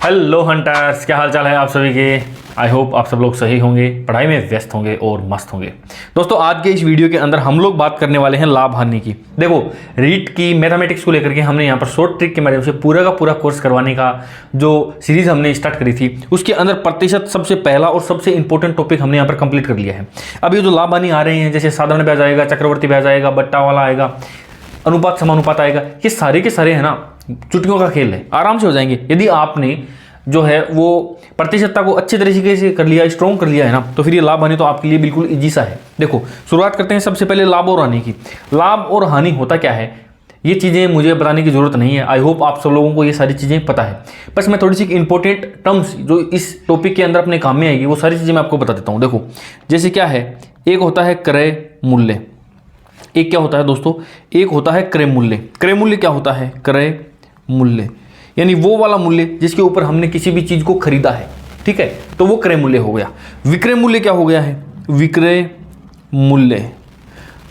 Hello hunters, क्या हाल चाल है आप सभी के। आई होप आप सब लोग सही होंगे, पढ़ाई में व्यस्त होंगे और मस्त होंगे। दोस्तों, आज के इस वीडियो के अंदर हम लोग बात करने वाले हैं लाभ हानि की। देखो, रीट की मैथमेटिक्स को लेकर के हमने यहाँ पर शॉर्ट ट्रिक के माध्यम से पूरा का पूरा कोर्स करवाने का जो सीरीज हमने स्टार्ट करी थी, उसके अंदर प्रतिशत सबसे पहला और सबसे इंपॉर्टेंट टॉपिक हमने यहाँ पर कंप्लीट कर लिया है। अब ये जो लाभ हानि आ रहे हैं, जैसे साधारण ब्याज आएगा, चक्रवर्ती ब्याज आएगा, बट्टा वाला आएगा, अनुपात समानुपात आएगा, ये सारे के सारे है ना चुटकियों का खेल है, आराम से हो जाएंगे यदि आपने जो है वो प्रतिशतता को अच्छे तरीके से कर लिया, स्ट्रॉन्ग कर लिया है ना, तो फिर ये लाभ हानि तो आपके लिए बिल्कुल इजी सा है। देखो, शुरुआत करते हैं सबसे पहले लाभ और हानि की। लाभ और हानि होता क्या है, ये चीज़ें मुझे बताने की जरूरत नहीं है। आई होप आप सब लोगों को ये सारी चीज़ें पता है। बस मैं थोड़ी सी इंपॉर्टेंट टर्म्स जो इस टॉपिक के अंदर अपने काम में आएगी, वो सारी चीज़ें मैं आपको बता देता हूँ। देखो, जैसे क्या है, एक होता है क्रय मूल्य, एक क्या होता है दोस्तों, एक होता है क्रय मूल्य। क्रय मूल्य क्या होता है, क्रय मूल्य यानी वो वाला मूल्य जिसके ऊपर हमने किसी भी चीज को खरीदा है, ठीक है, तो वो क्रय मूल्य हो गया। विक्रय मूल्य क्या हो गया है, विक्रय मूल्य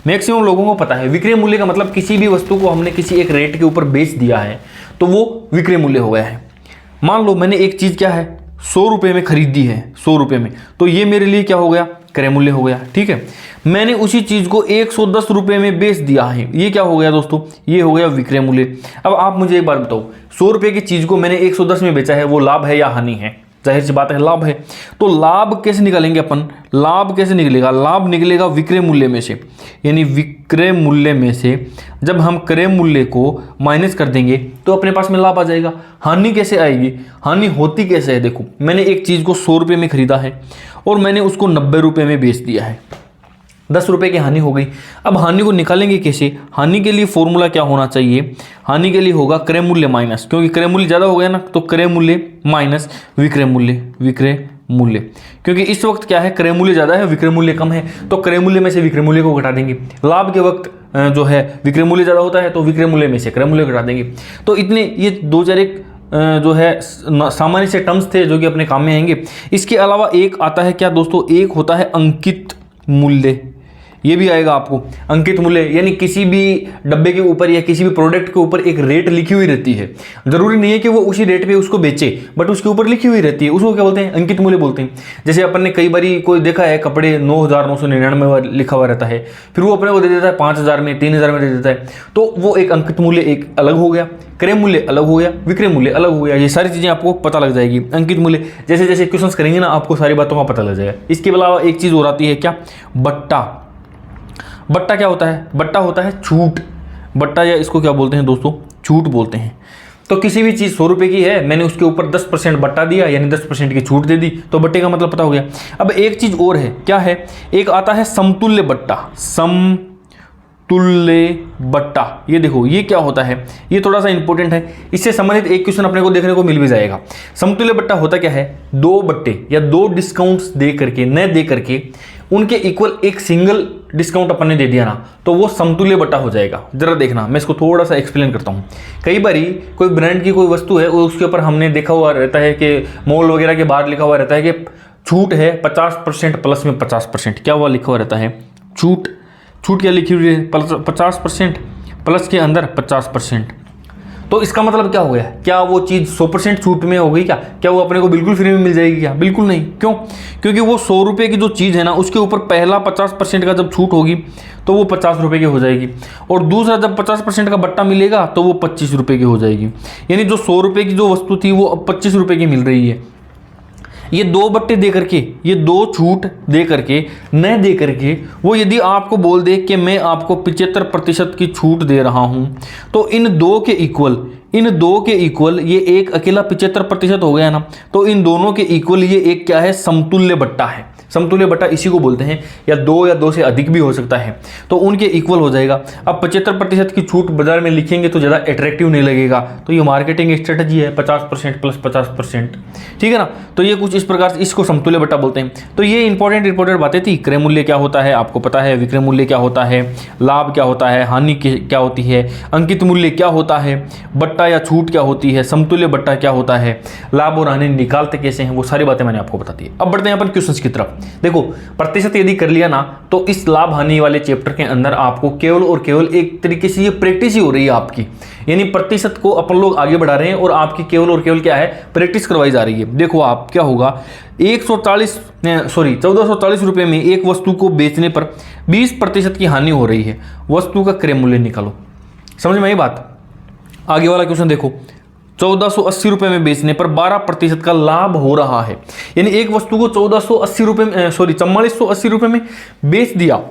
मैक्सिमम लोगों को पता है। विक्रय मूल्य का मतलब किसी भी वस्तु को हमने किसी एक रेट के ऊपर बेच दिया है तो वो विक्रय मूल्य हो गया है। मान लो मैंने एक चीज क्या है 100 रुपये में खरीदी है, 100 रुपये में, तो ये मेरे लिए क्या हो गया, क्रय मूल्य हो गया, ठीक है। मैंने उसी चीज को 110 रुपये में बेच दिया है, ये क्या हो गया दोस्तों, ये हो गया विक्रय मूल्य। अब आप मुझे एक बार बताओ, 100 रुपये की चीज को मैंने 110 में बेचा है, वो लाभ है या हानि है? जाहिर सी बात है लाभ है। तो लाभ कैसे निकालेंगे अपन, लाभ कैसे निकलेगा, लाभ निकलेगा विक्रय मूल्य में से, यानी विक्रय मूल्य में से जब हम क्रय मूल्य को माइनस कर देंगे तो अपने पास में लाभ आ जाएगा। हानि कैसे आएगी, हानि होती कैसे है, देखो मैंने एक चीज को 100 रुपये में खरीदा है और मैंने उसको 90 रुपये में बेच दिया है, 10 रुपये की हानि हो गई। अब हानि को निकालेंगे कैसे, हानि के लिए फॉर्मूला क्या होना चाहिए, हानि के लिए होगा क्रय मूल्य माइनस, क्योंकि क्रय मूल्य ज़्यादा हो गया ना, तो क्रय मूल्य माइनस विक्रय मूल्य, विक्रय मूल्य, क्योंकि इस वक्त क्या है, क्रय मूल्य ज़्यादा है, विक्रय मूल्य कम है, तो क्रय मूल्य में से विक्रय मूल्य को घटा देंगे। लाभ के वक्त जो है विक्रय मूल्य ज़्यादा होता है, तो विक्रय मूल्य में से क्रय मूल्य घटा देंगे। तो इतने ये 2001 जो है सामान्य से टर्म्स थे जो कि अपने काम में आएंगे। इसके अलावा एक आता है क्या दोस्तों, एक होता है अंकित मूल्य, ये भी आएगा आपको। अंकित मूल्य यानी किसी भी डब्बे के ऊपर या किसी भी प्रोडक्ट के ऊपर एक रेट लिखी हुई रहती है, जरूरी नहीं है कि वो उसी रेट पे उसको बेचे, बट उसके ऊपर लिखी हुई रहती है, उसको क्या बोलते हैं, अंकित मूल्य बोलते हैं। जैसे अपन ने कई बारी कोई देखा है, कपड़े 9,999 लिखा हुआ रहता है, फिर वो अपने को दे देता है 5,000 में, 3,000 में दे देता है, तो वो एक अंकित मूल्य एक अलग हो गया, क्रय मूल्य अलग हो गया, विक्रय मूल्य अलग हो गया। ये सारी चीजें आपको पता लग जाएगी। अंकित मूल्य जैसे जैसे क्वेश्चंस करेंगे ना, आपको सारी बातों का पता लग जाएगा। इसके अलावा एक चीज और आती है क्या, बट्टा। बट्टा क्या होता है, बट्टा होता है छूट, बट्टा या इसको क्या बोलते हैं दोस्तों, छूट बोलते हैं। तो किसी भी चीज़ 100 रुपये की है, मैंने उसके ऊपर 10% बट्टा दिया, यानी 10% की छूट दे दी, तो बट्टे का मतलब पता हो गया। अब एक चीज़ और है, क्या है, एक आता है समतुल्य बट्टा, समतुल्य बट्टा। ये देखो ये क्या होता है, ये थोड़ा सा इंपॉर्टेंट है, इससे संबंधित एक क्वेश्चन अपने को देखने को मिल भी जाएगा। समतुल्य बट्टा होता क्या है, 2 बट्टे या 2 डिस्काउंट्स दे करके, न दे करके उनके इक्वल एक सिंगल डिस्काउंट अपन ने दे दिया ना, तो वो समतुल्य बट्टा हो जाएगा। जरा देखना, मैं इसको थोड़ा सा एक्सप्लेन करता हूँ। कई बारी कोई ब्रांड की कोई वस्तु है, उसके ऊपर हमने देखा हुआ रहता है कि मॉल वगैरह के बाहर लिखा हुआ रहता है कि छूट है 50% प्लस में 50%, क्या हुआ लिखा हुआ रहता है, छूट, छूट क्या लिखी हुई है, 50% प्लस के अंदर 50%। तो इसका मतलब क्या हो गया, क्या वो चीज़ 100% छूट में हो गई क्या वो अपने को बिल्कुल फ्री में मिल जाएगी क्या, बिल्कुल नहीं। क्यों, क्योंकि वो 100 रुपये की जो चीज़ है ना, उसके ऊपर पहला 50% का जब छूट होगी तो वो 50 रुपये की हो जाएगी, और दूसरा जब 50% का बट्टा मिलेगा तो वो 25 रुपये की हो जाएगी। यानी जो 100 रुपये की जो वस्तु थी वो अब 25 रुपये की मिल रही है। ये 2 बट्टे दे करके, ये 2 छूट दे करके, न दे करके वो यदि आपको बोल दे कि मैं आपको 75% की छूट दे रहा हूं, तो इन दो के इक्वल ये एक अकेला 75% हो गया ना, तो इन दोनों के इक्वल ये एक क्या है, समतुल्य बट्टा है। समतुल्य बट्टा इसी को बोलते हैं, या 2 से अधिक भी हो सकता है, तो उनके इक्वल हो जाएगा। अब 75% की छूट बाजार में लिखेंगे तो ज़्यादा अट्रैक्टिव नहीं लगेगा, तो ये मार्केटिंग स्ट्रेटजी है, 50% प्लस 50%, ठीक है ना। तो ये कुछ इस प्रकार से इसको समतुल्य बट्टा बोलते हैं। तो ये इंपॉर्टेंट बातें थी। क्रय मूल्य क्या होता है आपको पता है, विक्रय मूल्य क्या होता है, लाभ क्या होता है, हानि क्या होती है, अंकित मूल्य क्या होता है, बट्टा या छूट क्या होती है, समतुल्य बट्टा क्या होता है, लाभ और हानि निकालते कैसे हैं, वो सारी बातें मैंने आपको बता दी। अब बढ़ते हैं अपन क्वेश्चंस की तरफ। देखो प्रतिशत यदि कर लिया ना तो इस लाभ हानि वाले चैप्टर के अंदर आपको केवल और केवल एक तरीके से ये प्रैक्टिस ही हो रही है आपकी, यानी प्रतिशत को अपन लोग आगे बढ़ा रहे हैं और आपकी केवल और केवल क्या है, प्रैक्टिस करवाई जा रही है। देखो आप क्या होगा, 1440 रुपए में एक वस्तु को बेचने पर 20% की हानि हो रही है, वस्तु का क्रय मूल्य निकालो। समझ में आई बात। आगे वाला क्वेश्चन देखो, 1480 रुपए में बेचने पर 12% का लाभ हो रहा है, यानी एक वस्तु को 4480 रुपए में बेच दिया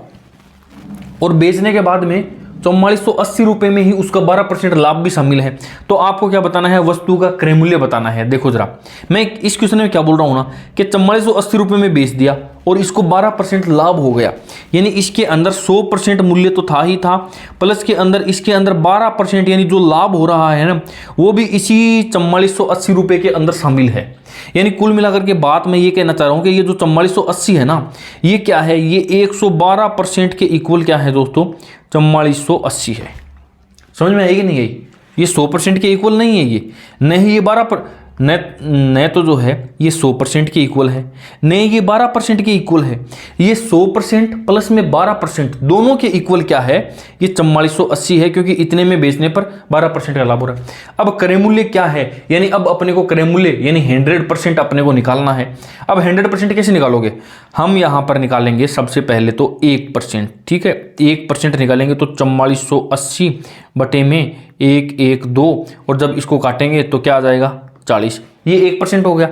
और बेचने के बाद में 4480 रुपए में ही उसका 12% लाभ भी शामिल है। तो आपको क्या बताना है, वस्तु का क्रय मूल्य बताना है। देखो जरा, मैं इस क्वेश्चन में क्या बोल रहा हूं ना कि 4480 रुपए में बेच दिया और इसको 12% लाभ हो गया, यानी इसके अंदर 100% मूल्य तो था ही था, प्लस के अंदर इसके अंदर 12% यानी जो लाभ हो रहा है ना वो भी इसी 4480 रुपए के अंदर शामिल है। यानी कुल मिलाकर के बात मैं ये कहना चाह रहा हूं कि ये जो 4480 है ना, ये क्या है, ये 112% के इक्वल क्या है दोस्तों, 4480 है। समझ में आई कि नहीं आई। ये 100% के इक्वल नहीं है, ये नहीं, ये 12 न तो जो है ये 100% के इक्वल है, नहीं ये 12% के इक्वल है। ये 100% प्लस में 12% दोनों के इक्वल क्या है, ये 4480 है, क्योंकि इतने में बेचने पर 12% का लाभ हो रहा है। अब क्रय मूल्य क्या है, यानी अब अपने को क्रय मूल्य यानी 100% अपने को निकालना है। अब 100% कैसे निकालोगे, हम यहां पर निकालेंगे सबसे पहले तो 1%, ठीक है, 1% निकालेंगे तो 4480 बटे में 112, और जब इसको काटेंगे तो क्या आ जाएगा, 40, ये 1% हो गया।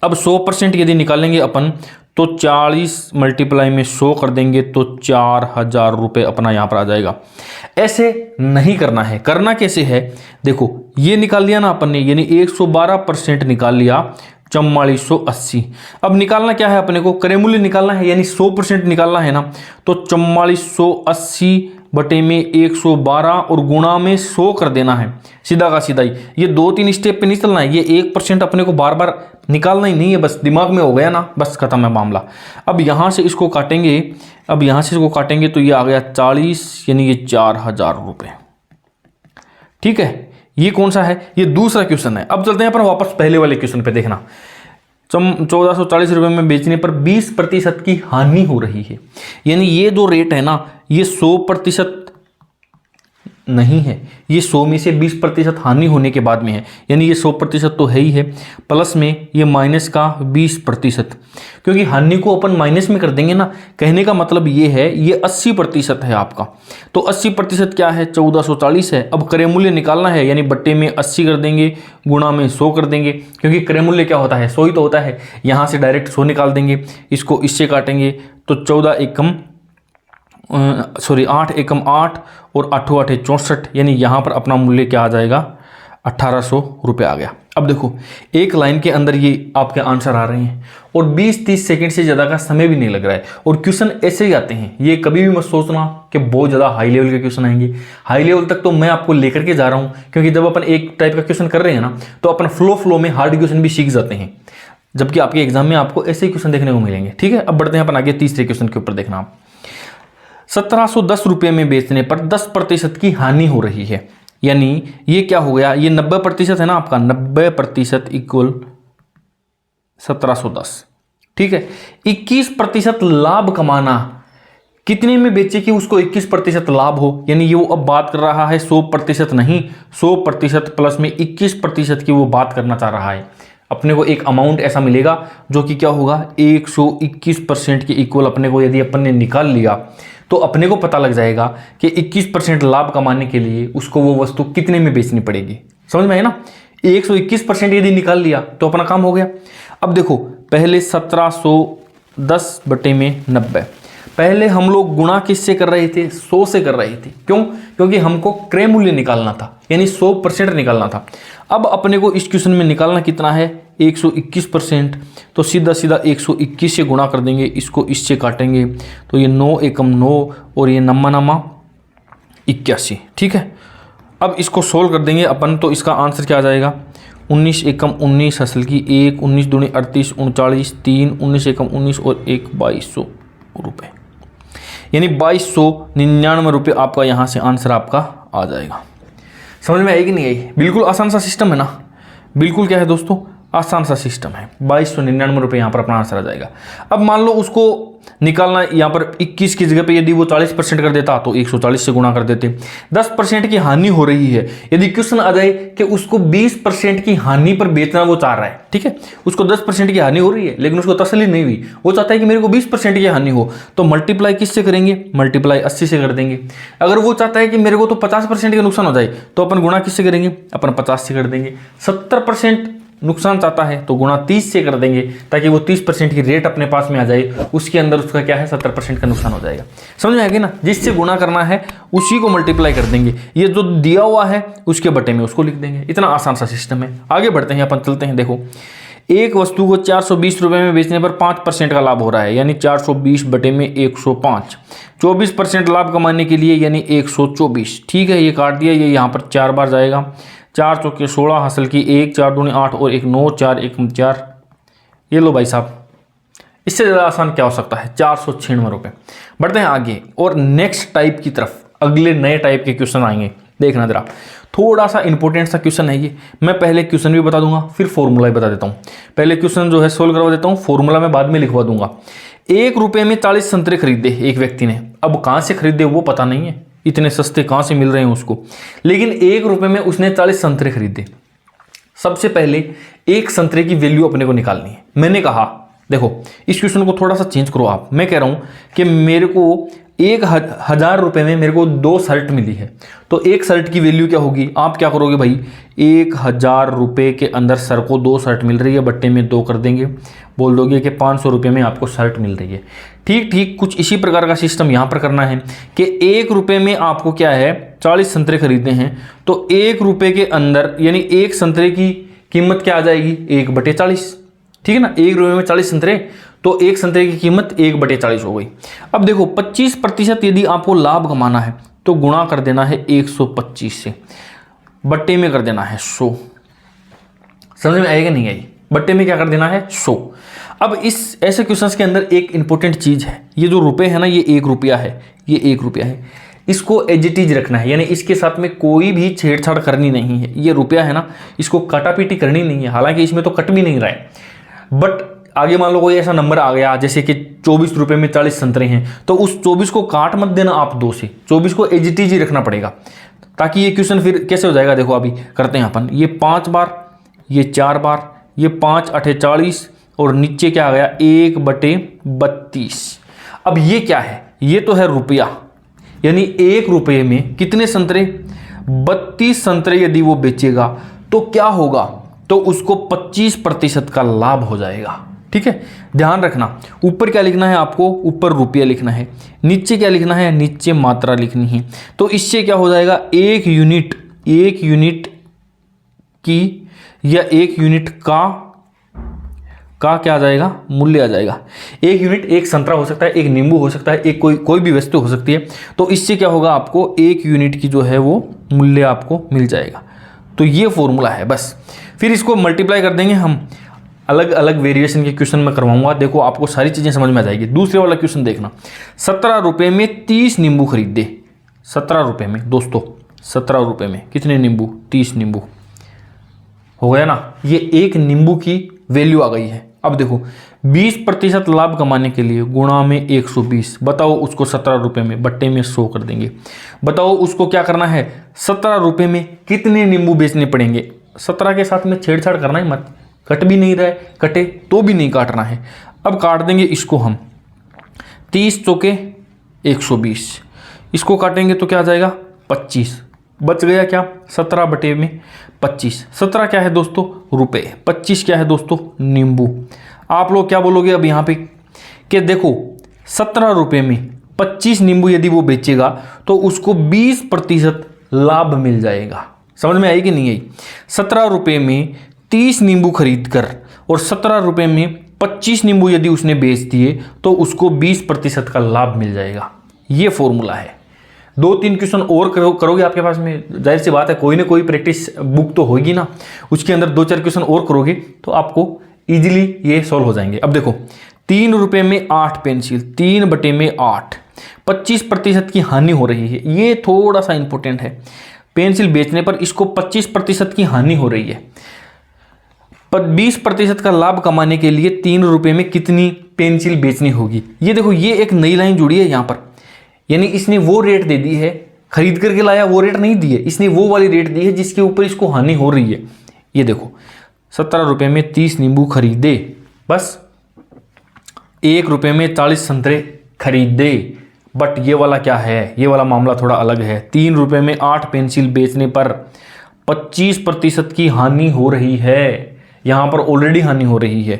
अब 100% यदि निकालेंगे अपन तो 40 मल्टीप्लाई में 100 कर देंगे तो 4000 रुपये अपना यहां पर आ जाएगा। ऐसे नहीं करना है, करना कैसे है, देखो ये निकाल लिया ना अपन ने, यानी 112% निकाल लिया 4480। अब निकालना क्या है अपने को, क्रय मूल्य निकालना है, यानी 100% निकालना है ना, तो 4480 बटे में 112 और गुणा में 100 कर देना है, सीधा का सीधा ही। ये 2-3 स्टेप पे नहीं चलना है, ये 1% अपने को बार बार निकालना ही नहीं है, बस दिमाग में हो गया ना, बस खत्म है मामला। अब यहाँ से इसको काटेंगे, अब यहाँ से इसको काटेंगे तो ये आ गया 40, यानी ये 4000 रुपये, ठीक है। ये कौन सा है, ये दूसरा क्वेश्चन है। अब चलते हैं अपन वापस पहले वाले क्वेश्चन पे, देखना 1440 रुपये में बेचने पर 20% की हानि हो रही है, यानी ये जो रेट है ना ये 100% नहीं है, ये 100 में से 20% हानि होने के बाद में है, यानी ये 100% तो है ही है, प्लस में ये माइनस का 20%, क्योंकि हानि को अपन माइनस में कर देंगे ना, कहने का मतलब ये है ये 80% है आपका, तो 80% क्या है, 1440 है। अब क्रय मूल्य निकालना है, यानी बट्टे में 80 कर देंगे, गुणा में 100 कर देंगे, क्योंकि क्रय मूल्य क्या होता है, 100 ही तो होता है। यहाँ से डायरेक्ट 100 निकाल देंगे, इसको इससे काटेंगे तो 8 एकम 8 और 8 8 64, यानी यहाँ पर अपना मूल्य क्या आ जाएगा, 1800 रुपये आ गया। अब देखो एक लाइन के अंदर ये आपके आंसर आ रहे हैं और 20-30 सेकंड से ज़्यादा का समय भी नहीं लग रहा है, और क्वेश्चन ऐसे ही आते हैं। ये कभी भी मत सोचना कि बहुत ज़्यादा हाई लेवल के क्वेश्चन आएंगे, हाई लेवल तक तो मैं आपको लेकर के जा रहा हूँ, क्योंकि जब अपन एक टाइप का क्वेश्चन कर रहे हैं ना तो अपन फ्लो में हार्ड क्वेश्चन भी सीख जाते हैं, जबकि आपके एग्जाम में आपको ऐसे ही क्वेश्चन देखने को मिलेंगे, ठीक है। अब बढ़ते हैं अपन आगे तीसरे क्वेश्चन के ऊपर, देखना आप 1710 रुपये में बेचने पर 10% की हानि हो रही है, यानी ये क्या हो गया, ये 90% है ना आपका, 90% इक्वल 1710, ठीक है। 21% लाभ कमाना, कितने में बेचे कि उसको 21% लाभ हो, यानी ये वो अब बात कर रहा है 100% नहीं, 100% प्लस में 21% की वो बात करना चाह रहा है। अपने को एक अमाउंट ऐसा मिलेगा जो कि क्या होगा, 121% के इक्वल अपने को यदि अपन ने निकाल लिया तो अपने को पता लग जाएगा कि 21% लाभ कमाने के लिए उसको वो वस्तु कितने में बेचनी पड़ेगी। समझ में है ना, 121% यदि निकाल लिया तो अपना काम हो गया। अब देखो पहले 1710 बटे में 90, पहले हम लोग गुणा किससे कर रहे थे, 100 से कर रहे थे, क्यों, क्योंकि हमको क्रय मूल्य निकालना था, यानी 100% निकालना था। अब अपने को इस क्वेश्चन में निकालना कितना है, 121%, तो सीधा सीधा 121 से गुणा कर देंगे, इसको इससे काटेंगे तो ये 9 एकम 9 और ये नम्मा 81, ठीक है। अब इसको सोल्व कर देंगे अपन तो इसका आंसर क्या आ जाएगा, 19 एकम 19 असल की 1, 19 दूनी 38, 39, 3, 19 एकम 19 और 1 2200 रुपये, यानी 2299 रुपये आपका यहाँ से आंसर आपका आ जाएगा। समझ में आएगी नहीं आई, बिल्कुल आसान सा सिस्टम है ना, बिल्कुल क्या है दोस्तों, आसान सा सिस्टम है। 2299 रुपये यहाँ पर अपना आंसर आ जाएगा। अब मान लो उसको निकालना, यहाँ पर 21 की जगह पे यदि वो 40% कर देता तो 140 से गुणा कर देते। 10% की हानि हो रही है, यदि क्वेश्चन आ जाए कि उसको 20% की हानि पर बेचना वो चाह रहा है, ठीक है, उसको 10% की हानि हो रही है लेकिन उसको तसल्ली नहीं हुई, वो चाहता है कि मेरे को 20% की हानि हो, तो मल्टीप्लाई किससे करेंगे, मल्टीप्लाई 80 से कर देंगे। अगर वो चाहता है कि मेरे को तो 50% का नुकसान हो जाए तो अपन गुणा किससे करेंगे, अपन 50 से कर देंगे। 70% नुकसान चाहता है तो गुणा 30 से कर देंगे, ताकि वो 30% की रेट अपने पास में आ जाए, उसके अंदर उसका क्या है 70% का नुकसान हो जाएगा। समझ में आएगी ना, जिससे गुणा करना है उसी को मल्टीप्लाई कर देंगे, ये जो दिया हुआ है उसके बटे में उसको लिख देंगे। इतना आसान सा सिस्टम है। आगे बढ़ते हैं, अपन चलते हैं। देखो, एक वस्तु को 420 रुपये में बेचने पर 5% का लाभ हो रहा है, यानी 420 बटे में 105। 24% लाभ कमाने के लिए यानी 124। ठीक है, ये काट दिया, ये यहाँ पर 4 बार जाएगा। 4 चौके 16 हासिल की 1, 4 दूनी 8 और 1 9, 4 1 4। ये लो भाई साहब, इससे ज़्यादा आसान क्या हो सकता है, 496 रुपये। बढ़ते हैं आगे और नेक्स्ट टाइप की तरफ, अगले नए टाइप के क्वेश्चन आएंगे। देखना जरा, थोड़ा सा इंपॉर्टेंट सा क्वेश्चन है ये। मैं पहले क्वेश्चन भी बता दूंगा, फिर फॉर्मूला भी बता देता हूँ। पहले क्वेश्चन जो है सोल्व करवा देता हूँ, फॉर्मूला मैं बाद में लिखवा दूंगा। 1 रुपये में 40 संतरे खरीदे एक व्यक्ति ने। अब कहाँ से खरीदे वो पता नहीं है, इतने सस्ते कहाँ से मिल रहे हैं उसको, लेकिन 1 रुपये में उसने 40 संतरे खरीदे। सबसे पहले एक संतरे की वैल्यू अपने को निकालनी है। मैंने कहा देखो, इस क्वेश्चन को थोड़ा सा चेंज करो आप। मैं कह रहा हूँ कि मेरे को 1000 रुपये में मेरे को 2 शर्ट मिली है, तो एक शर्ट की वैल्यू क्या होगी, आप क्या करोगे भाई, 1000 रुपये के अंदर सर को 2 शर्ट मिल रही है, बट्टे में 2 कर देंगे, बोल दोगे कि 500 रुपये में आपको शर्ट मिल रही है। ठीक ठीक कुछ इसी प्रकार का सिस्टम यहाँ पर करना है कि 1 रुपये में आपको क्या है 40 संतरे खरीदने हैं, तो 1 रुपये के अंदर यानी एक संतरे की कीमत क्या आ जाएगी, 1/40। ठीक है ना, 1 रुपये में 40 संतरे, तो एक संतरे की कीमत 1/40 हो गई। अब देखो 25% यदि आपको लाभ कमाना है तो गुणा कर देना है 125 से, बट्टे में कर देना है 100। समझ में आएगा नहीं आई, बट्टे में क्या कर देना है 100। अब इस ऐसे क्वेश्चंस के अंदर एक इंपॉर्टेंट चीज है, ये जो रुपए है ना, ये 1 रुपया है, ये 1 रुपया है, इसको एज इट इज रखना है, यानी इसके साथ में कोई भी छेड़छाड़ करनी नहीं है। ये रुपया है ना, इसको काटापीटी करनी नहीं है, हालांकि इसमें तो कट भी नहीं रहा है, बट आगे मान लो कोई ऐसा नंबर आ गया जैसे कि 24 रुपये में 40 संतरे हैं, तो उस 24 को काट मत देना आप 2 से, 24 को एज इट इज ही रखना पड़ेगा, ताकि ये क्वेश्चन फिर कैसे हो जाएगा। देखो अभी करते हैं अपन, ये 5 बार, ये 4 बार, ये 5 8 40 और नीचे क्या आ गया 1/32। अब ये क्या है, ये तो है रुपया, यानी 1 रुपये में कितने संतरे, 32 संतरे यदि वो बेचेगा तो क्या होगा, तो उसको 25% का लाभ हो जाएगा। ठीक है, ध्यान रखना, ऊपर क्या लिखना है आपको, ऊपर रुपया लिखना है, नीचे क्या लिखना है, नीचे मात्रा लिखनी है। तो इससे क्या हो जाएगा, 1 यूनिट की या 1 यूनिट का क्या आ जाएगा, मूल्य आ जाएगा। 1 यूनिट एक संतरा हो सकता है, एक नींबू हो सकता है, एक कोई भी वस्तु हो सकती है। तो इससे क्या होगा, आपको 1 यूनिट की जो है वो मूल्य आपको मिल जाएगा। तो ये फॉर्मूला है बस। फिर इसको मल्टीप्लाई कर देंगे हम, अलग अलग वेरिएशन के क्वेश्चन में करवाऊंगा, देखो आपको सारी चीजें समझ में आ जाएगी। दूसरे वाला क्वेश्चन देखना, 17 रुपये में 30 नींबू खरीदे। 17 रुपये में दोस्तों, 17 रुपये में कितने नींबू, 30 नींबू हो गया ना, ये एक नींबू की वैल्यू आ गई है। अब देखो 20% लाभ कमाने के लिए गुणा में 120, बताओ उसको 17 रुपये में बट्टे में 100 कर देंगे। बताओ उसको क्या करना है, 17 रुपये में कितने नींबू बेचने पड़ेंगे। 17 के साथ में छेड़छाड़ करना ही मत, कट भी नहीं रहा है, कटे तो भी नहीं काटना है। अब काट देंगे इसको हम, 30 चौके 120, इसको काटेंगे तो क्या आ जाएगा 25, बच गया क्या 17/25। 17 क्या है दोस्तों, रुपए, 25 क्या है दोस्तों, नींबू। आप लोग क्या बोलोगे अब यहाँ पे कि देखो 17 रुपये में 25 नींबू यदि वो बेचेगा तो उसको 20% लाभ मिल जाएगा। समझ में आई कि नहीं आई। 17 रुपये में 30 नींबू खरीद कर और 17 रुपये में 25 नींबू यदि उसने बेच दिए तो उसको 20% का लाभ मिल जाएगा। ये फॉर्मूला है। 2-3 क्वेश्चन और करोगे आपके पास में, जाहिर सी बात है कोई ना कोई प्रैक्टिस बुक तो होगी ना, उसके अंदर 2-4 क्वेश्चन और करोगे तो आपको इजीली ये सॉल्व हो जाएंगे। अब देखो 3 रुपये में 8 पेंसिल, 3/8, 25% की हानि हो रही है। ये थोड़ा सा इंपॉर्टेंट है, पेंसिल बेचने पर इसको 25% की हानि हो रही है। पर 20% का लाभ कमाने के लिए 3 रुपये में कितनी पेंसिल बेचनी होगी। ये देखो, ये एक नई लाइन जुड़ी है यहाँ पर, यानी इसने वो रेट दे दी है, खरीद करके लाया वो रेट नहीं दी है, इसने वो वाली रेट दी है जिसके ऊपर इसको हानि हो रही है। ये देखो, 17 रुपये में 30 नींबू खरीदे, बस 1 रुपये में 40 संतरे खरीदे। बट ये वाला क्या है, ये वाला मामला थोड़ा अलग है। 3 रुपये में 8 पेंसिल बेचने पर 25% की हानि हो रही है, यहाँ पर ऑलरेडी हानि हो रही है।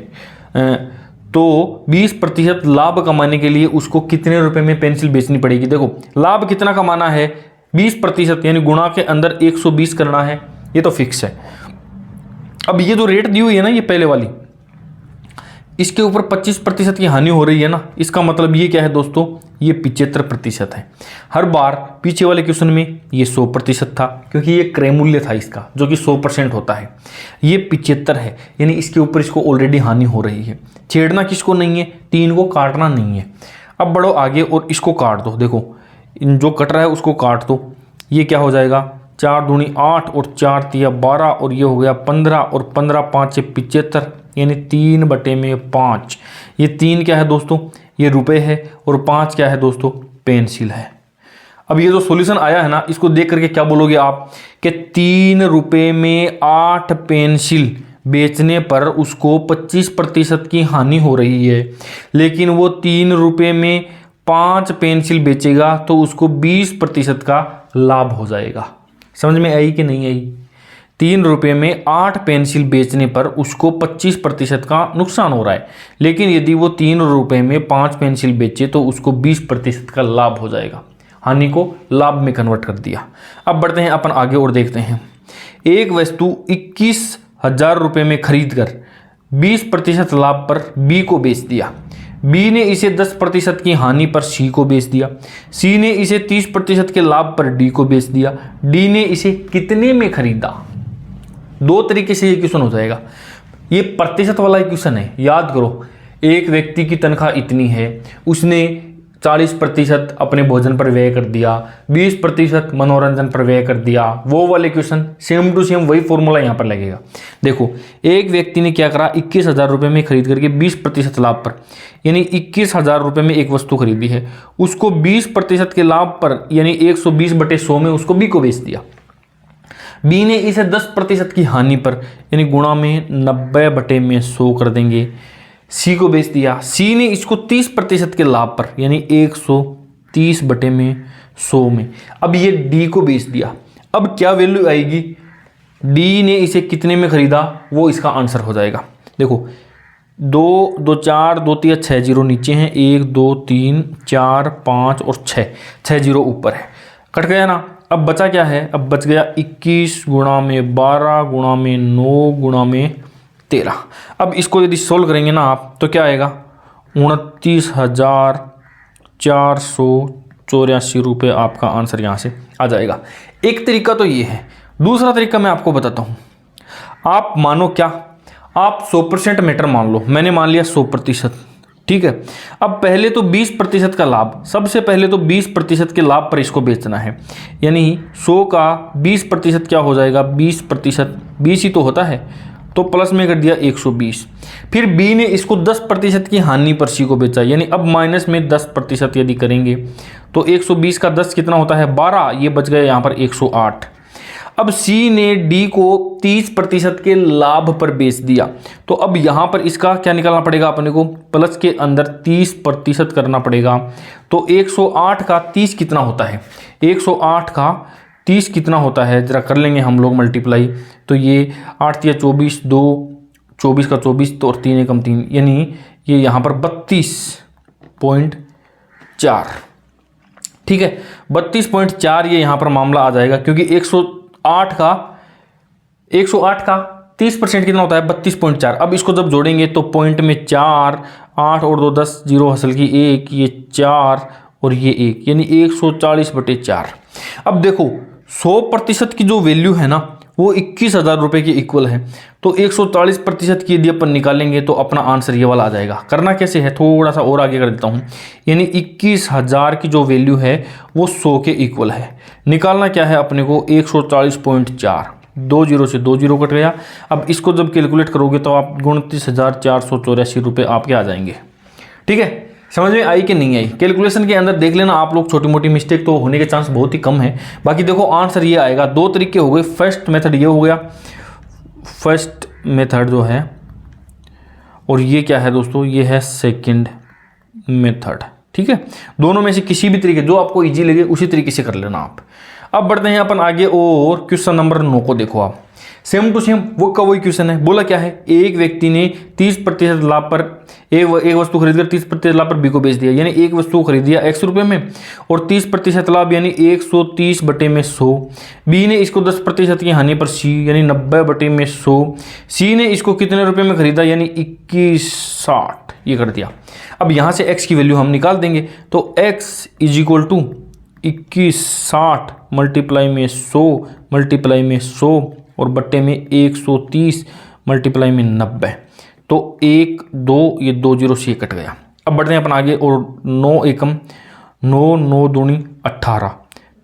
तो 20% लाभ कमाने के लिए उसको कितने रुपए में पेंसिल बेचनी पड़ेगी। देखो, लाभ कितना कमाना है, 20%, यानी गुणा के अंदर 120 करना है, ये तो फिक्स है। अब ये जो रेट दी हुई है ना, ये पहले वाली, इसके ऊपर 25% की हानि हो रही है ना, इसका मतलब ये क्या है दोस्तों, ये 75% है। हर बार पीछे वाले क्वेश्चन में ये 100% था, क्योंकि ये क्रय मूल्य था इसका, जो कि 100% होता है। ये 75 है, यानी इसके ऊपर इसको ऑलरेडी हानि हो रही है। छेड़ना किसको नहीं है, 3 को काटना नहीं है। अब बढ़ो आगे और इसको काट दो। देखो, जो कट रहा है उसको काट दो। ये क्या हो जाएगा, 4 दूनी 8 और 4 तिया 12 और ये हो गया 15 और 15 5 से 75, यानी 3/5। ये 3 क्या है दोस्तों, ये रुपए है, और 5 क्या है दोस्तों, पेंसिल है। अब ये जो सॉल्यूशन आया है ना, इसको देख करके क्या बोलोगे आप कि 3 रुपये में 8 पेंसिल बेचने पर उसको 25% की हानि हो रही है, लेकिन वो 3 रुपये में 5 पेंसिल बेचेगा तो उसको 20% का लाभ हो जाएगा। समझ में आई कि नहीं आई। 3 रुपये में 8 पेंसिल बेचने पर उसको 25% का नुकसान हो रहा है, लेकिन यदि वो 3 रुपये में 5 पेंसिल बेचे तो उसको 20% का लाभ हो जाएगा। हानि को लाभ में कन्वर्ट कर दिया। अब बढ़ते हैं अपन आगे और देखते हैं। एक वस्तु 21,000 रुपये में खरीद कर 20% लाभ पर बी को बेच दिया। बी ने इसे 10% की हानि पर सी को बेच दिया। सी ने इसे 30% के लाभ पर डी को बेच दिया। डी ने इसे कितने में खरीदा। 2 तरीके से ये क्वेश्चन हो जाएगा। ये प्रतिशत वाला क्वेश्चन है, याद करो। एक व्यक्ति की तनख्वाह इतनी है, उसने 40% अपने भोजन पर व्यय कर दिया, 20% मनोरंजन पर व्यय कर दिया। वो वाले क्वेश्चन सेम टू सेम वही फॉर्मूला यहाँ पर लगेगा। देखो, एक व्यक्ति ने क्या करा, 21,000 रुपये में खरीद करके 20% लाभ पर, यानी 21,000 रुपये में एक वस्तु खरीदी है, उसको 20% के लाभ पर, यानी 120/100 में उसको बी को बेच दिया। बी ने इसे 10% की हानि पर, यानी गुणा में 90/100 कर देंगे, सी को बेच दिया। सी ने इसको 30% के लाभ पर, यानी 130/100 में, अब ये डी को बेच दिया। अब क्या वैल्यू आएगी, डी ने इसे कितने में खरीदा, वो इसका आंसर हो जाएगा। देखो, 2 2 4 2 3 6 जीरो नीचे हैं, 1 2 3 4 5 और 6 जीरो ऊपर है, कट गया ना। अब बचा क्या है, अब बच गया 21 गुणा में 12 गुणा में 9 गुणा में 13। अब इसको यदि सोल्व करेंगे ना आप, तो क्या आएगा, 29,484 रुपये आपका आंसर यहाँ से आ जाएगा। एक तरीका तो ये है। दूसरा तरीका मैं आपको बताता हूँ। आप मानो क्या, आप 100% मैटर मान लो, मैंने मान लिया 100%, ठीक है। अब पहले तो 20% का लाभ, सबसे पहले तो 20% के लाभ पर इसको बेचना है, यानी 100 का 20% क्या हो जाएगा, 20%, 20 ही तो होता है, तो प्लस में कर दिया 120। फिर बी ने इसको 10% की हानि पर सी को बेचा, यानी अब माइनस में 10% यदि करेंगे तो 120 का 10 कितना होता है, 12, ये बच गया यहाँ पर 108। अब सी ने डी को 30% के लाभ पर बेच दिया, तो अब यहाँ पर इसका क्या निकालना पड़ेगा अपने को, प्लस के अंदर 30% करना पड़ेगा। तो 108 का 30 कितना होता है, 108 का 30 कितना होता है, जरा कर लेंगे हम लोग मल्टीप्लाई। तो ये 8 या 24, 2 24 का 24, तो और 3 एकम 3, यानी ये यहाँ पर 32.4, ठीक है। 32.4 ये यहाँ पर मामला आ जाएगा, क्योंकि 108 का 30% कितना होता है, 32.4। अब इसको जब जोड़ेंगे तो पॉइंट में 4, 8 और 2 10, जीरो हासिल की 1, ये 4 और ये 1, यानी 140/4। अब देखो, 100% की जो वैल्यू है ना, वो 21,000 रुपये के इक्वल है, तो 140% की यदि अपन निकालेंगे तो अपना आंसर ये वाला आ जाएगा। करना कैसे है, थोड़ा सा और आगे कर देता हूँ, यानी 21,000 की जो वैल्यू है वो 100 के इक्वल है। निकालना क्या है अपने को, 140.4। 2 जीरो से 2 जीरो कट गया। अब इसको जब कैलकुलेट करोगे तो आप 29,484 रुपये आपके आ जाएंगे। ठीक है, समझ में आई कि नहीं आई? कैलकुलेशन के अंदर देख लेना आप लोग, छोटी मोटी मिस्टेक तो होने के चांस बहुत ही कम है। बाकी देखो आंसर ये आएगा। 2 तरीके हो गए, फर्स्ट मेथड ये हो गया, फर्स्ट मेथड जो है, और ये क्या है दोस्तों, ये है सेकंड मेथड। ठीक है, दोनों में से किसी भी तरीके जो आपको इजी लगे उसी तरीके से कर लेना आप। अब बढ़ते हैं अपन आगे, और क्वेश्चन नंबर 9 को देखो आप। सेम टू सेम वो का वही क्वेश्चन है। बोला क्या है, एक व्यक्ति ने 30% लाभ पर एक वस्तु खरीदकर 30% लाभ पर बी को बेच दिया, यानी एक वस्तु खरीद दिया 100 रुपये में और 30% लाभ यानी 130/100। बी ने इसको 10% की हानि पर सी यानी 90/100। सी ने इसको कितने रुपए में खरीदा यानी 2160, ये कर दिया। अब यहाँ से x की वैल्यू हम निकाल देंगे, तो x is equal to 2160 multiply में 100 मल्टीप्लाई में 100 और बट्टे में 130 मल्टीप्लाई में 90। तो 1 2 ये 2 जीरो से कट गया। अब बढ़ते हैं अपन आगे, और 9 एकम 9 9 दूनी 18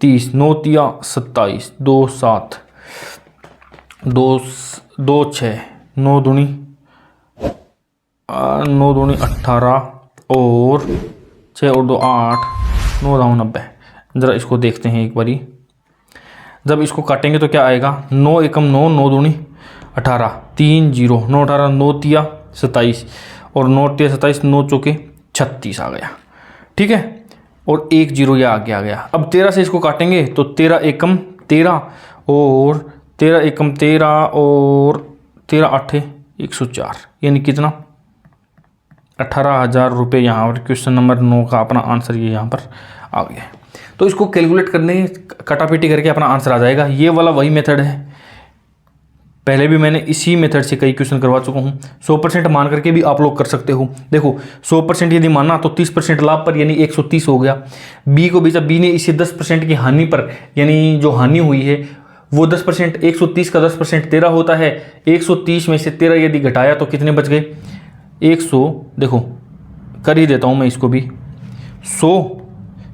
30 9 तिया 27 2 7 2 6 9 दूनी 18 और 6 और 2 8 9 9 90। ज़रा इसको देखते हैं एक बारी। जब इसको काटेंगे तो क्या आएगा, 9 एकम 9 9 दूनी 18 3 जीरो 9 18 9 तिया 27 और 9 तिया 27 9 चौके 36 आ गया। ठीक है, और 1 जीरो यह आगे आ गया। अब 13 से इसको काटेंगे तो 13 एकम 13 और 13 एकम 13 और 13 8 104 यानी कितना, 18,000 रुपये। यहाँ पर क्वेश्चन नंबर 9 का अपना आंसर ये यहाँ पर आ गया। तो इसको कैलकुलेट करने कटापीटी करके अपना आंसर आ जाएगा। ये वाला वही मेथड है, पहले भी मैंने इसी मेथड से कई क्वेश्चन करवा चुका हूँ। 100% मान करके भी आप लोग कर सकते हो। देखो 100% यदि माना तो 30% लाभ पर यानी 130 हो गया। बी को बेचा, बी ने इसे 10% की हानि पर यानी जो हानि हुई है वो 10%, 130 का 10% 13 होता है। 130 में से 13 यदि घटाया तो कितने बच गए, 100। देखो कर ही देता हूँ मैं इसको भी, 100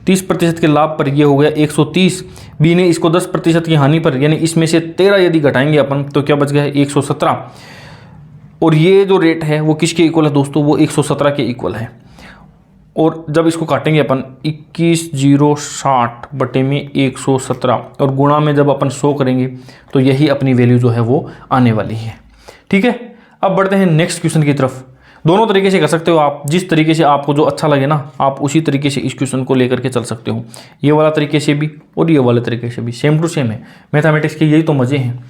30% के लाभ पर ये हो गया 130। बी ने इसको 10% की हानि पर यानी इसमें से 13 यदि घटाएंगे अपन तो क्या बच गया है 117। और ये जो रेट है वो किसके इक्वल है दोस्तों, वो 117 के इक्वल है। और जब इसको काटेंगे अपन 21,060 बटे में 117 और गुणा में जब अपन 100 करेंगे तो यही अपनी वैल्यू जो है वो आने वाली है। ठीक है, अब बढ़ते हैं नेक्स्ट क्वेश्चन की तरफ। दोनों तरीके से कर सकते हो आप, जिस तरीके से आपको जो अच्छा लगे ना आप उसी तरीके से इस क्वेश्चन को लेकर के चल सकते हो। ये वाला तरीके से भी और ये वाले तरीके से भी सेम टू सेम है। मैथमेटिक्स के यही तो मजे हैं।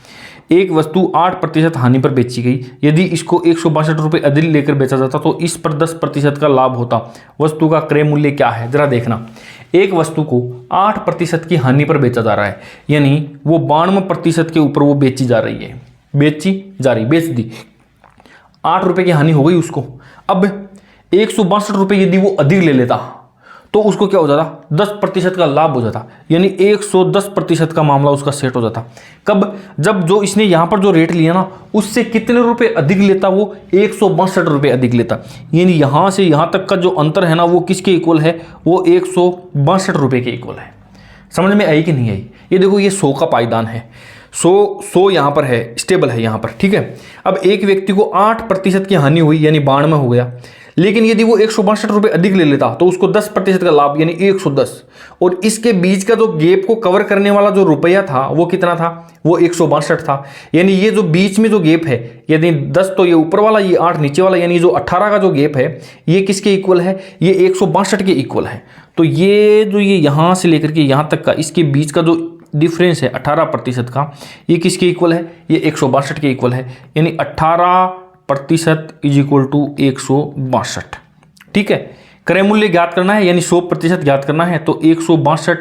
एक वस्तु 8% हानि पर बेची गई, यदि इसको 162 रुपये अधिक लेकर बेचा जाता तो इस पर 10% का लाभ होता। वस्तु का क्रय मूल्य क्या है, जरा देखना। एक वस्तु को 8% की हानि पर बेचा जा रहा है, यानी वो 92% के ऊपर वो बेची जा रही है, बेच दी। 8 रुपये की हानि हो गई उसको। अब 162 रुपये यदि वो अधिक ले लेता तो उसको क्या हो जाता, 10% का लाभ हो जाता, यानी 110% का मामला उसका सेट हो जाता। कब, जब जो इसने यहाँ पर जो रेट लिया ना उससे कितने रुपए अधिक लेता, वो 162 रुपये अधिक लेता। यानी यहाँ से यहाँ तक का जो अंतर है ना वो किसके इक्वल है, वो 162 रुपये के इक्वल है। समझ में आई कि नहीं आई? ये देखो ये 100 का पायदान है, 100 यहाँ पर है, स्टेबल है यहाँ पर। ठीक है, अब एक व्यक्ति को 8% की हानि हुई यानी 92 हो गया, लेकिन यदि वो 162 रुपये अधिक ले लेता तो उसको 10% का लाभ यानी 110। और इसके बीच का जो गैप को कवर करने वाला जो रुपया था वो कितना था, वो 162 था। यानी ये जो बीच में जो गैप है, यदि 10 तो ये ऊपर वाला, ये 8 नीचे वाला, यानी जो 18 का जो गैप है ये किसके इक्वल है, ये 162 के इक्वल है। तो ये जो ये यहाँ से लेकर के यहाँ तक का इसके बीच का जो डिफरेंस है 18% का, ये किसके इक्वल है, ये 162 के इक्वल है। यानी 18% इज इक्वल टू 162। ठीक है, क्रय मूल्य ज्ञात करना है यानी 100% ज्ञात करना है, तो 162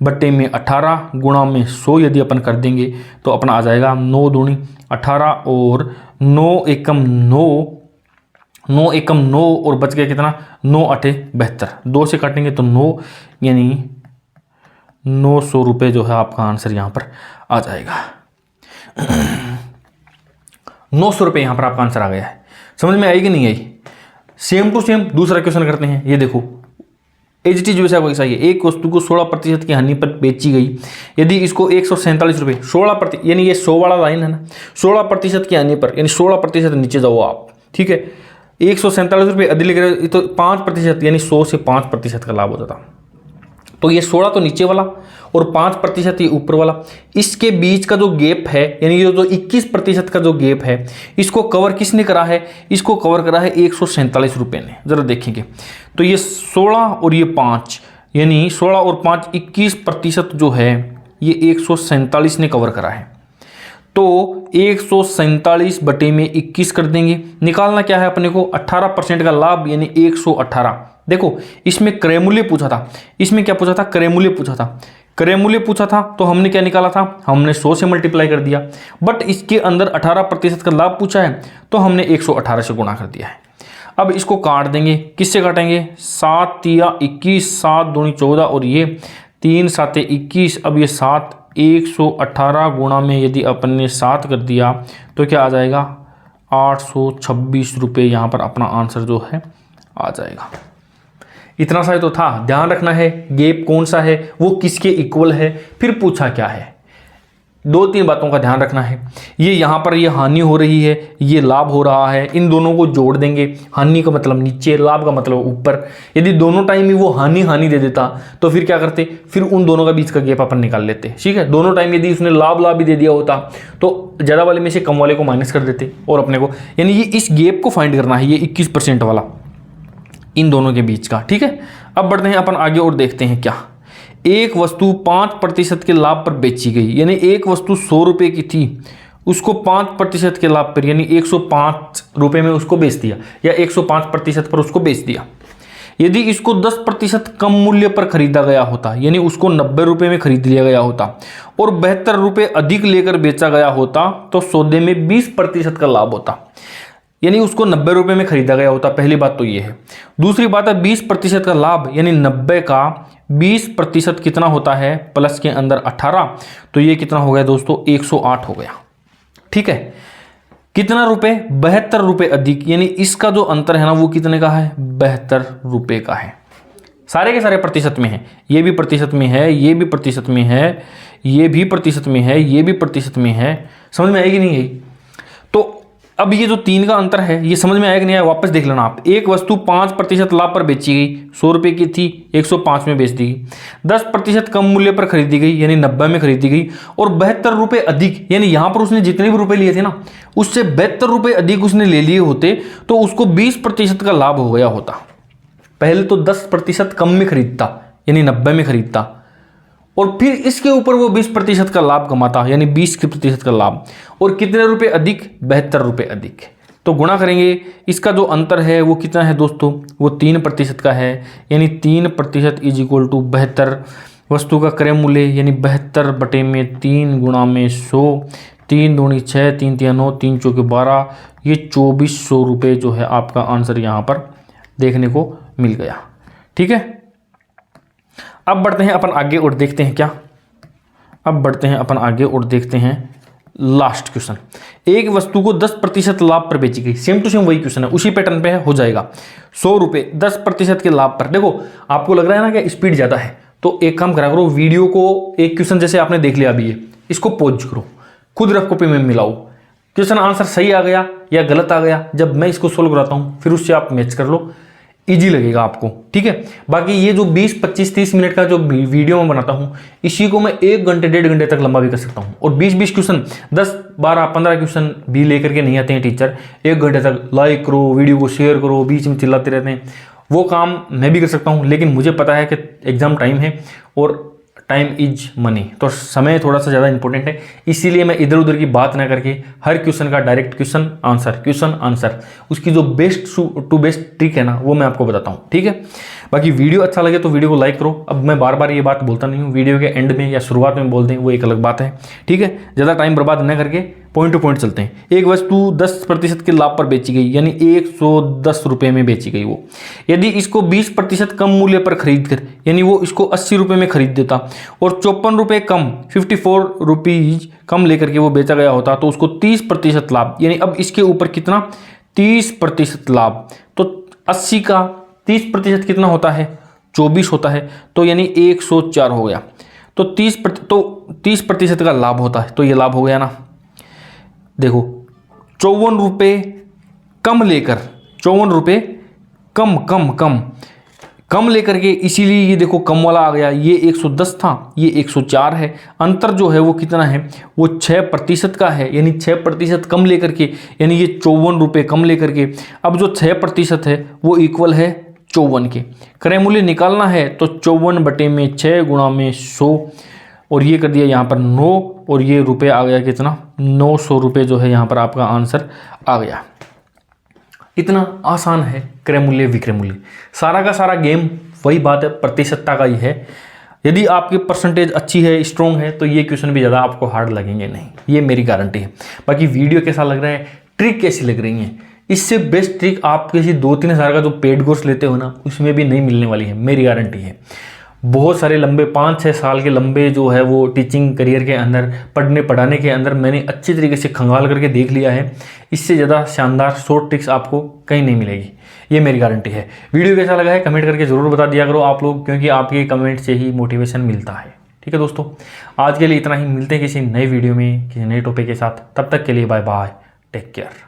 बट्टे में 18 गुणा में 100 यदि अपन कर देंगे तो अपना आ जाएगा 9 दूनी 18 और 9 एकम 9 और बच गया कितना, 9 8 72। 2 से काटेंगे तो 9 यानी 900 रुपये जो है आपका आंसर यहाँ पर आ जाएगा। 900 रुपये यहाँ पर आपका आंसर आ गया है। समझ में आई कि नहीं आई? सेम टू सेम दूसरा क्वेश्चन करते हैं। ये देखो एज इट इज वैसा वैसा ही है। एक वस्तु को 16% की हानि पर बेची गई, यदि इसको 147 रुपये 16%, यानी ये 100 वाला लाइन है ना, 16% की हानि पर, यानी 16% नीचे जाओ आप, ठीक है, 147 रुपये अधिक लेकर तो 5%, यानी 100 से 5% का लाभ होता था। तो ये 16 तो नीचे वाला और 5% ये ऊपर वाला, इसके बीच का जो गैप है, यानी ये जो 21% का जो गैप है, इसको कवर किसने करा है? इसको कवर करा है 147 रुपये ने। जरा देखेंगे तो ये 16 और ये 5, यानी 16 और 5 21% जो है ये 147 ने कवर करा है। तो 147 बटे में 21 कर देंगे। निकालना क्या है अपने को? 18% का लाभ, यानी 118। देखो इसमें क्रय मूल्य पूछा था, इसमें क्या पूछा था? क्रय मूल्य पूछा था। क्रय मूल्य पूछा था तो हमने क्या निकाला था? हमने 100 से मल्टीप्लाई कर दिया। बट इसके अंदर 18% का लाभ पूछा है तो हमने 118 से गुणा कर दिया है। अब इसको काट देंगे। किससे काटेंगे? 7 या 21, 7 दूनी 14 और ये 3 7 21। अब ये 7 118 गुणा में यदि अपन ने 7 कर दिया तो क्या आ जाएगा? 826 रुपये यहाँ पर अपना आंसर जो है आ जाएगा। इतना सा ही तो था। ध्यान रखना है गैप कौन सा है, वो किसके इक्वल है, फिर पूछा क्या है। 2-3 बातों का ध्यान रखना है। ये यहाँ पर ये हानि हो रही है, ये लाभ हो रहा है, इन दोनों को जोड़ देंगे। हानि का मतलब नीचे, लाभ का मतलब ऊपर। यदि दोनों टाइम ही वो हानि दे देता तो फिर क्या करते? फिर उन दोनों का बीच का गैप अपन निकाल लेते, ठीक है। दोनों टाइम यदि उसने लाभ भी दे दिया होता तो ज़्यादा वाले में से कम वाले को माइनस कर देते और अपने को, यानी ये इस गैप को फाइंड करना है, ये 21% वाला इन दोनों के बीच का, ठीक है। अब बढ़ते हैं अपन आगे और देखते हैं क्या। एक वस्तु 5% के लाभ पर बेची गई, यानी एक वस्तु 100 रुपये की थी, उसको 5% के लाभ पर, यानी 105 रुपये में उसको बेच दिया, या 105% पर उसको बेच दिया। यदि इसको 10% कम मूल्य पर खरीदा गया होता, यानी उसको 90 रुपये में खरीद लिया गया होता और 72 रुपये अधिक लेकर बेचा गया होता तो सौदे में 20% का लाभ होता। यानी उसको 90 रुपये में खरीदा गया होता। पहली बात तो ये है। दूसरी बात है 20% का लाभ, यानी 90 का 20% कितना होता है? प्लस के अंदर 18, तो ये कितना हो गया दोस्तों? 108 हो गया, ठीक है। कितना रुपए? 72 रुपये अधिक, यानी इसका जो अंतर है ना वो कितने का है? 72 रुपये का है। सारे के सारे प्रतिशत में है, ये भी प्रतिशत में है, ये भी प्रतिशत में है, ये भी प्रतिशत में है, ये भी प्रतिशत में है। समझ में आएगी नहीं आई? तो अब ये जो 3 का अंतर है ये समझ में आएगा नहीं आया? वापस देख लेना आप। एक वस्तु 5% लाभ पर बेची गई, 100 रुपये की थी, 105 में बेच दी गई। 10% कम मूल्य पर खरीदी गई, यानी 90 में खरीदी गई, और 72 रुपये अधिक, यानी यहाँ पर उसने जितने भी रुपए लिए थे ना उससे 72 रुपये अधिक उसने ले लिए होते तो उसको 20% का लाभ हो गया होता। पहले तो 10% कम में खरीदता, यानी 90 में खरीदता, और फिर इसके ऊपर वो 20% का लाभ कमाता, यानी 20% का लाभ। और कितने रुपए अधिक? 72 रुपये अधिक। तो गुणा करेंगे, इसका जो अंतर है वो कितना है दोस्तों? वो 3% का है, यानी 3% इज इक्वल टू 72। वस्तु का क्रय मूल्य यानी 72 बटे में 3 गुणा में 100, 3 दूनी 6, 3 तिया 9, 3 चौके 12, ये 2400 रुपये जो है आपका आंसर यहाँ पर देखने को मिल गया, ठीक है। अब बढ़ते हैं अपन आगे और देखते हैं क्या। अब बढ़ते हैं अपन आगे और देखते हैं लास्ट क्वेश्चन। एक वस्तु को 10% लाभ पर बेची गई, सेम टू सेम वही क्वेश्चन है, उसी पैटर्न पे है, हो जाएगा 100 रुपये 10% के लाभ पर। देखो आपको लग रहा है ना कि स्पीड ज़्यादा है, तो एक काम करा करो, वीडियो को एक क्वेश्चन जैसे आपने देख लिया अभी, इसको पॉज करो, खुद रफ कॉपी में मिलाओ, क्वेश्चन आंसर सही आ गया या गलत आ गया, जब मैं इसको सोल्व कराता हूँ फिर उससे आप मैच कर लो, इजी लगेगा आपको, ठीक है। बाकी ये जो 20, 25, 30 मिनट का जो वीडियो मैं बनाता हूँ इसी को मैं 1 घंटे 1.5 घंटे तक लंबा भी कर सकता हूँ। और 20-20 क्वेश्चन, 10, 12, 15 क्वेश्चन भी लेकर के नहीं आते हैं टीचर। 1 घंटे तक लाइक करो, वीडियो को शेयर करो, बीच में चिल्लाते रहते हैं, वो काम मैं भी कर सकता हूँ। लेकिन मुझे पता है कि एग्जाम टाइम है और टाइम इज मनी, तो समय थोड़ा सा ज़्यादा इंपॉर्टेंट है, इसीलिए मैं इधर उधर की बात ना करके हर क्वेश्चन का डायरेक्ट क्वेश्चन आंसर उसकी जो बेस्ट टू बेस्ट ट्रिक है ना वो मैं आपको बताता हूँ, ठीक है। बाकी वीडियो अच्छा लगे तो वीडियो को लाइक करो। अब मैं बार बार ये बात बोलता नहीं हूँ, वीडियो के एंड में या शुरुआत में बोल दें वो एक अलग बात है, ठीक है। ज़्यादा टाइम बर्बाद न करके पॉइंट टू पॉइंट चलते हैं। एक वस्तु 10% के लाभ पर बेची गई, यानी 110 रुपये में बेची गई वो, यदि इसको 20% कम मूल्य पर खरीद कर, यानी वो इसको 80 रुपये में खरीद देता और 54 रुपये कम 54 रुपीज कम लेकर के वो बेचा गया होता तो उसको 30% लाभ, यानी अब इसके ऊपर कितना? 30% लाभ। तो 80 का 30% कितना होता है? 24 होता है तो यानी 104 हो गया। तो 30% का लाभ होता है, तो ये लाभ हो गया ना। देखो 54 रुपये कम लेकर, 54 रुपये कम कम कम कम लेकर के, इसीलिए ये देखो कम वाला आ गया। ये 110 था, ये 104 है। अंतर जो है वो कितना है, वो 6% का है, यानी 6% कम लेकर के, यानी ये 54 रुपये कम लेकर के। अब जो 6% है वो इक्वल है 54 के। क्रय मूल्य निकालना है तो 54/6 गुणा में 100, और ये कर दिया यहाँ पर 9, और ये रुपये आ गया कितना, 900 रुपये जो है यहाँ पर आपका आंसर आ गया। इतना आसान है क्रय मूल्य विक्रय मूल्य। सारा का सारा गेम वही बात है, प्रतिशतता का ही है। यदि आपकी परसेंटेज अच्छी है, स्ट्रॉन्ग है, तो ये क्वेश्चन भी ज़्यादा आपको हार्ड लगेंगे नहीं, ये मेरी गारंटी है। बाकी वीडियो कैसा लग रहा है, ट्रिक कैसी लग रही है, इससे बेस्ट ट्रिक आप किसी 2-3 हज़ार का जो पेड कोर्स लेते हो ना, उसमें भी नहीं मिलने वाली है, मेरी गारंटी है। बहुत सारे लंबे 5-6 साल के लंबे जो है वो टीचिंग करियर के अंदर, पढ़ाने के अंदर मैंने अच्छी तरीके से खंगाल करके देख लिया है। इससे ज़्यादा शानदार शॉर्ट ट्रिक्स आपको कहीं नहीं मिलेगी, ये मेरी गारंटी है। वीडियो कैसा लगा है कमेंट करके ज़रूर बता दिया करो आप लोग, क्योंकि आपके कमेंट से ही मोटिवेशन मिलता है। ठीक है दोस्तों, आज के लिए इतना ही। मिलते हैं किसी नई वीडियो में किसी नए टॉपिक के साथ, तब तक के लिए बाय बाय, टेक केयर।